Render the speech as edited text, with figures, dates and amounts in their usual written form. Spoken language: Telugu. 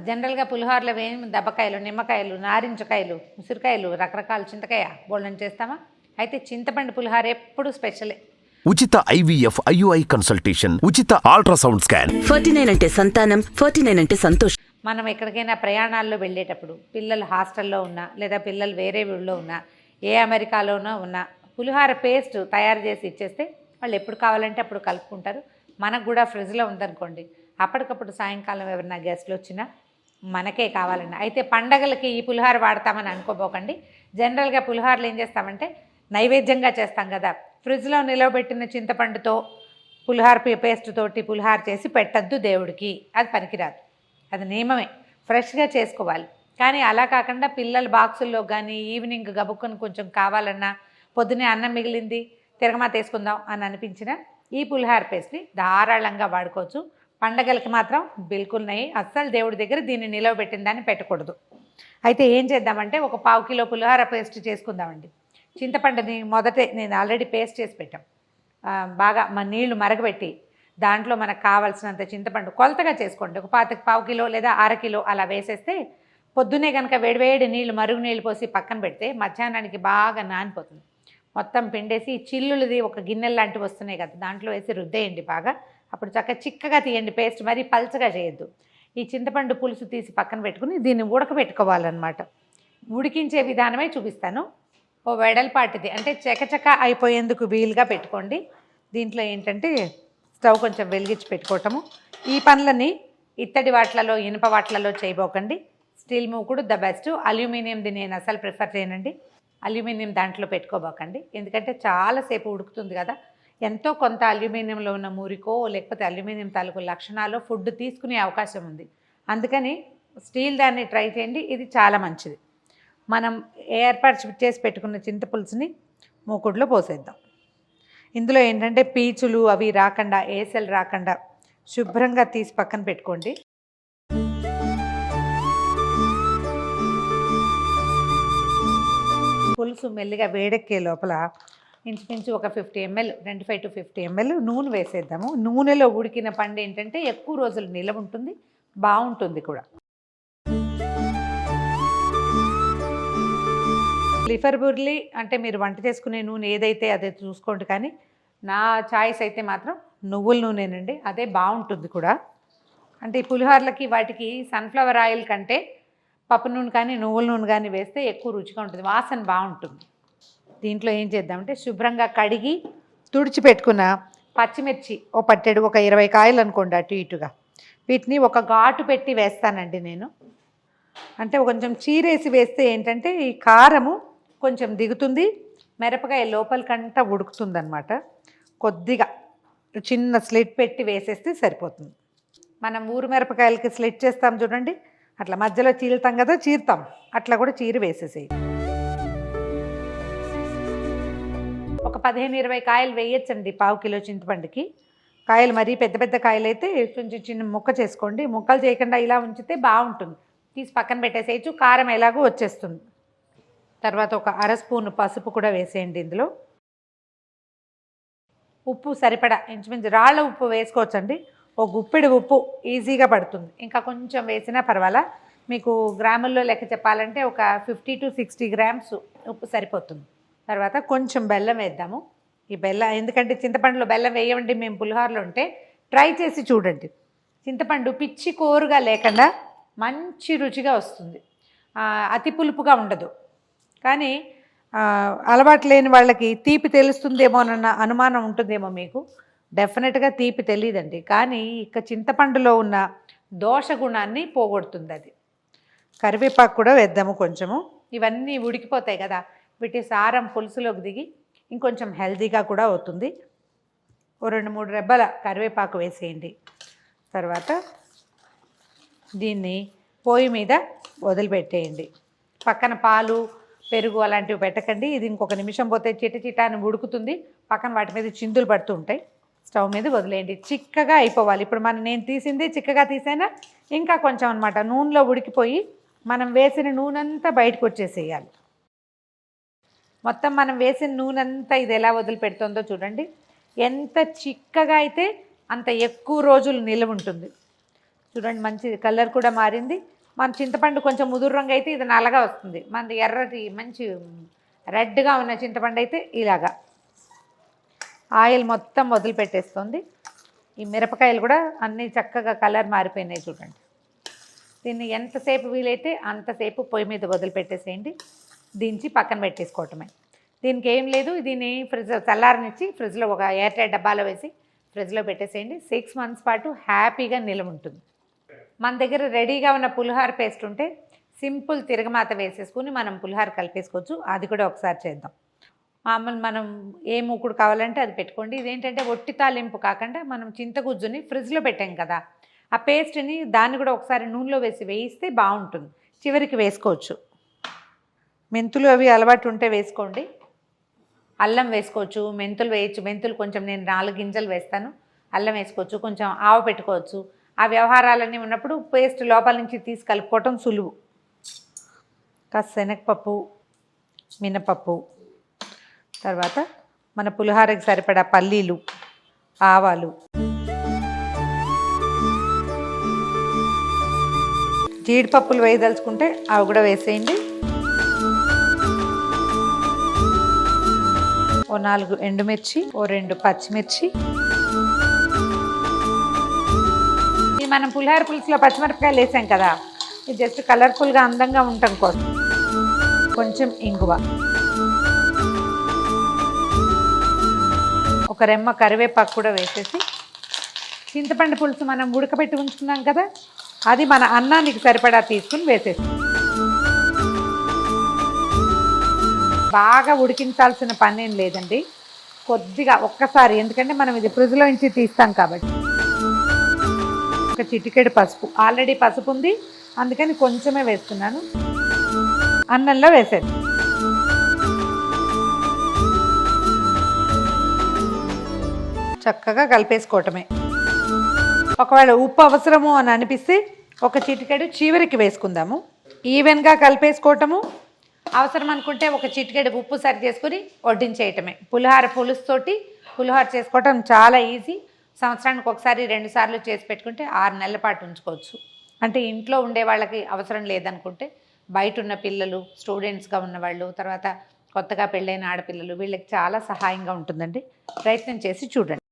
జనరల్గా పులిహోరలో ఏమి దెబ్బకాయలు, నిమ్మకాయలు, నారింజకాయలు, ఉసిరికాయలు, రకరకాల చింతకాయ బోల్డని చేస్తామా? అయితే చింతపండు పులిహోర ఎప్పుడు స్పెషలే. ఉచిత IVF IUI కన్సల్టేషన్, ఉచిత అల్ట్రాసౌండ్ స్కాన్. 49 అంటే సంతానం, 49 అంటే సంతోషం. మనం ఎక్కడికైనా ప్రయాణాల్లో వెళ్ళేటప్పుడు పిల్లలు హాస్టల్లో ఉన్నా లేదా పిల్లలు వేరే ఊళ్ళో ఉన్నా ఏ అమెరికాలోనో ఉన్నా పులిహోర పేస్ట్ తయారు చేసి ఇచ్చేస్తే వాళ్ళు ఎప్పుడు కావాలంటే అప్పుడు కలుపుకుంటారు. మనకు కూడా ఫ్రిడ్జ్లో ఉందనుకోండి, అప్పటికప్పుడు సాయంకాలం ఎవరైనా గెస్ట్లు వచ్చినా మనకే కావాలన్నా. అయితే పండగలకి ఈ పులిహోర వాడతామని అనుకోబోకండి. జనరల్గా పులిహోరలు ఏం చేస్తామంటే నైవేద్యంగా చేస్తాం కదా, ఫ్రిడ్జ్లో నిలవబెట్టిన చింతపండుతో పులిహోర పేస్ట్ తోటి పులిహోర చేసి పెట్టద్దు దేవుడికి, అది పనికిరాదు. అది నియమమే, ఫ్రెష్గా చేసుకోవాలి. కానీ అలా కాకుండా పిల్లల బాక్సుల్లో కానీ ఈవినింగ్ గబుక్కుని కొంచెం కావాలన్నా, పొద్దునే అన్నం మిగిలింది తిరగమాత వేసుకుందాం అని అనిపించిన ఈ పులిహోర పేస్ట్ని ధారాళంగా వాడుకోవచ్చు. పండగలకి మాత్రం బిల్కుల్ నయ్యి, అస్సలు దేవుడి దగ్గర దీన్ని నిలవబెట్టిన దాన్ని పెట్టకూడదు. అయితే ఏం చేద్దామంటే ఒక 1/4 కిలో పులిహోర పేస్ట్ చేసుకుందామండి. చింతపండుని మొదటే నేను ఆల్రెడీ పేస్ట్ చేసి పెట్టాం. బాగా నీళ్లు మరగబెట్టి దాంట్లో మనకు కావాల్సినంత చింతపండు కొలతగా చేసుకోండి. ఒక 1/4 కిలో లేదా 1/2 కిలో అలా వేసేస్తే పొద్దున్నే కనుక వేడివేడి నీళ్లు మరుగు నీళ్ళు పోసి పక్కన పెడితే మధ్యాహ్నానికి బాగా నానిపోతుంది. మొత్తం పిండేసి చిల్లులది ఒక గిన్నెలు లాంటివి వస్తున్నాయి కదా, దాంట్లో వేసి రుద్దేయండి బాగా. అప్పుడు చక్కగా చిక్కగా తీయండి పేస్ట్, మరీ పల్చగా చేయొద్దు. ఈ చింతపండు పులుసు తీసి పక్కన పెట్టుకుని దీన్ని ఉడకబెట్టుకోవాలన్నమాట. ఉడికించే విధానమే చూపిస్తాను. ఓ వెడల్పాటిది అంటే చకచక అయిపోయేందుకు వీలుగా పెట్టుకోండి. దీంట్లో ఏంటంటే స్టవ్ కొంచెం వెలిగించి పెట్టుకోవటము. ఈ పనులని ఇత్తడి వాట్లలో ఇనుప వాట్లలో చేయబోకండి. స్టీల్ మూకుడు ద బెస్ట్. అల్యూమినియంది నేను అసలు ప్రిఫర్ చేయనండి. అల్యూమినియం దాంట్లో పెట్టుకోబోకండి, ఎందుకంటే చాలాసేపు ఉడుకుతుంది కదా. ఎంతో కొంత అల్యూమినియంలో ఉన్న మురికో లేకపోతే అల్యూమినియం తాలూకు లక్షణాలు ఫుడ్ తీసుకునే అవకాశం ఉంది. అందుకని స్టీల్ దాన్ని ట్రై చేయండి, ఇది చాలా మంచిది. మనం ఏర్పాటు చేసి పెట్టుకున్న చింతపులుసుని మూకుడులో పోసేద్దాం. ఇందులో ఏంటంటే పీచులు అవి రాకుండా, ఏసెలు రాకుండా శుభ్రంగా తీసి పక్కన పెట్టుకోండి. పులుసు మెల్లిగా వేడెక్కే లోపల ఇంచుమించు ఒక 50 ml 25 to 50 ml నూనె వేసేద్దాము. నూనెలో ఉడికిన పండు ఏంటంటే ఎక్కువ రోజులు నిలవ ఉంటుంది, బాగుంటుంది కూడా. ప్రిఫరబుల్లీ అంటే మీరు వంట చేసుకునే నూనె ఏదైతే అదే చూసుకోండి, కానీ నా చాయిస్ అయితే మాత్రం నువ్వుల నూనెనండి, అదే బాగుంటుంది కూడా. అంటే ఈ పులిహోరలకి వాటికి సన్ఫ్లవర్ ఆయిల్ కంటే పప్పు నూనె కానీ నువ్వుల నూనె కానీ వేస్తే ఎక్కువ రుచిగా ఉంటుంది, వాసన బాగుంటుంది. దీంట్లో ఏం చేద్దామంటే శుభ్రంగా కడిగి తుడిచిపెట్టుకున్న పచ్చిమిర్చి ఓ పట్టెడు, ఒక 20 కాయలు అనుకోండి అటు ఇటుగా, వీటిని ఒక ఘాటు పెట్టి వేస్తానండి నేను. అంటే కొంచెం చీరేసి వేస్తే ఏంటంటే ఈ కారము కొంచెం దిగుతుంది, మిరపకాయ లోపలికంతా ఉడుకుతుంది అనమాట. కొద్దిగా చిన్న స్లిట్ పెట్టి వేసేస్తే సరిపోతుంది. మనం ఊరు మిరపకాయలకి స్లిట్ చేస్తాం చూడండి, అట్లా మధ్యలో చీలుతాం కదా, చీరుతాం అట్లా కూడా చీరి వేసేసేయి. ఒక 15-20 కాయలు వేయచ్చండి 1/4 కిలో చింతపండుకి. కాయలు మరీ పెద్ద పెద్ద కాయలు అయితే కొంచెం చిన్న ముక్క చేసుకోండి. ముక్కలు చేయకుండా ఇలా ఉంచితే బాగుంటుంది. తీసి పక్కన పెట్టేసేయచ్చు, కారం ఎలాగో వచ్చేస్తుంది. తర్వాత ఒక 1/2 స్పూన్ పసుపు కూడా వేసేయండి. ఇందులో ఉప్పు సరిపడా, ఇంచుమించు రాళ్ళ ఉప్పు వేసుకోవచ్చండి. ఒక గుప్పెడు ఉప్పు ఈజీగా పడుతుంది, ఇంకా కొంచెం వేసినా పర్వాలా. మీకు గ్రాముల్లో లెక్క చెప్పాలంటే ఒక 50 to 60 grams ఉప్పు సరిపోతుంది. తర్వాత కొంచెం బెల్లం వేద్దాము. ఈ బెల్లం ఎందుకంటే చింతపండులో బెల్లం వేయమండి మేము పులిహోరలో ఉంటే, ట్రై చేసి చూడండి. చింతపండు పిచ్చి కోరుగా లేకుండా మంచి రుచిగా వస్తుంది, అతి పులుపుగా ఉండదు. కానీ అలవాటు లేని వాళ్ళకి తీపి తెలుస్తుందేమోనన్న అనుమానం ఉంటుందేమో మీకు. డెఫినెట్గా తీపి తెలియదండి, కానీ ఇక చింతపండులో ఉన్న దోష గుణాన్ని పోగొడుతుంది అది. కరివేపాకు కూడా వేద్దాము కొంచెము. ఇవన్నీ ఉడికిపోతాయి కదా, వీటి సారం పులుసులోకి దిగి ఇంకొంచెం హెల్తీగా కూడా అవుతుంది. ఓ 2-3 రెబ్బల కరివేపాకు వేసేయండి. తర్వాత దీన్ని పొయ్యి మీద వదిలిపెట్టేయండి. పక్కన పాలు పెరుగు అలాంటివి పెట్టకండి. ఇది ఇంకొక నిమిషం పోతే చిటచిటాని ఉడుకుతుంది, పక్కన వాటి మీద చిందులు పడుతూ ఉంటాయి. స్టవ్ మీద వదిలేయండి, చిక్కగా అయిపోవాలి. ఇప్పుడు నేను తీసింది చిక్కగా తీసైనా ఇంకా కొంచెం అనమాట, నూనెలో ఉడికిపోయి మనం వేసిన నూనె అంతా బయటకు వచ్చేసేయాలి. మొత్తం మనం వేసిన నూనె అంతా ఇది ఎలా వదిలిపెడుతుందో చూడండి. ఎంత చిక్కగా అయితే అంత ఎక్కువ రోజులు నిల్వ ఉంటుంది. చూడండి, మంచి కలర్ కూడా మారింది, మన చింతపండు కొంచెం ముదురు రంగు అయితే ఇది నల్లగా వస్తుంది, మనది ఎర్రటి మంచి రెడ్గా ఉన్న చింతపండు అయితే ఇలాగా. ఆయిల్ మొత్తం వదిలిపెట్టేస్తుంది. ఈ మిరపకాయలు కూడా అన్నీ చక్కగా కలర్ మారిపోయినాయి చూడండి. దీన్ని ఎంతసేపు వీలైతే అంతసేపు పొయ్యి మీద వదిలిపెట్టేసేయండి, దించి పక్కన పెట్టేసుకోవటమే. దీనికి ఏం లేదు, దీన్ని ఫ్రిడ్జ్ చల్లారనిచ్చి ఫ్రిడ్జ్లో ఒక ఎయిర్ టైట్ డబ్బాలో వేసి ఫ్రిడ్జ్లో పెట్టేసేయండి. 6 months పాటు హ్యాపీగా నిలవ ఉంటుంది. మన దగ్గర రెడీగా ఉన్న పులిహోర పేస్ట్ ఉంటే సింపుల్ తిరగమాత వేసేసుకుని మనం పులిహోర కలిపేసుకోవచ్చు. అది కూడా ఒకసారి చేద్దాం. మామూలు మనం ఏ మూకుడు కావాలంటే అది పెట్టుకోండి. ఇదేంటంటే ఒట్టి తాలింపు కాకుండా మనం చింతగుజ్జుని ఫ్రిడ్జ్లో పెట్టాం కదా, ఆ పేస్ట్ని దాన్ని కూడా ఒకసారి నూనెలో వేయిస్తే బాగుంటుంది. చివరికి వేసుకోవచ్చు. మెంతులు అవి అలవాటు ఉంటే వేసుకోండి. అల్లం వేసుకోవచ్చు, మెంతులు వేయచ్చు. మెంతులు కొంచెం నేను 4 గింజలు వేస్తాను. అల్లం వేసుకోవచ్చు, కొంచెం ఆవ పెట్టుకోవచ్చు. ఆ వ్యవహారాలన్నీ ఉన్నప్పుడు పేస్ట్ లోపల నుంచి తీసి కలుపుకోవటం సులువు. కాస్త శనగపప్పు, మినపప్పు, తర్వాత మన పులిహోరకి సరిపడా పల్లీలు, ఆవాలు, జీడిపప్పులు వేయదలుచుకుంటే అవి కూడా వేసేయండి. ఓ 4 ఎండుమిర్చి, ఓ 2 పచ్చిమిర్చి. ఇది మనం పులిహోర పులుసులో పచ్చిమిరపకాయలు వేసాం కదా, ఇది జస్ట్ కలర్ఫుల్గా అందంగా ఉండటం కోసం. కొంచెం ఇంగువ, ఒక రెమ్మ కరివేపాకు కూడా వేసేసి, చింతపండు పులుసు మనం ఉడకబెట్టి ఉంచుకున్నాం కదా, అది మన అన్నానికి సరిపడా తీసుకుని వేసేసి బాగా ఉడికించాల్సిన పని ఏం లేదండి. కొద్దిగా ఒక్కసారి, ఎందుకంటే మనం ఇది ఫ్రిడ్జ్లో నుంచి తీస్తాం కాబట్టి. ఒక చిటికెడు పసుపు, ఆల్రెడీ పసుపు ఉంది అందుకని కొంచెమే వేస్తున్నాను. అన్నంలో వేసేది. చక్కగా కలిపేసుకోవటమే. ఒకవేళ ఉప్పు అవసరము అని అనిపిస్తే ఒక చిటికెడు చివరికి వేసుకుందాము. ఈవెన్గా కలిపేసుకోవటము. అవసరం అనుకుంటే ఒక చిటికెడు ఉప్పు సరి చేసుకుని వడ్డించేయటమే. పులిహోర పులుసుతోటి పులిహోర చేసుకోవటం చాలా ఈజీ. సంవత్సరానికి ఒకసారి 2 సార్లు చేసి పెట్టుకుంటే 6 నెలల పాటు ఉంచుకోవచ్చు. అంటే ఇంట్లో ఉండే వాళ్ళకి అవసరం లేదనుకుంటే బయట ఉన్న పిల్లలు, స్టూడెంట్స్గా ఉన్నవాళ్ళు, తర్వాత కొత్తగా పెళ్ళైన ఆడపిల్లలు, వీళ్ళకి చాలా సహాయంగా ఉంటుందండి. ప్రయత్నం చేసి చూడండి.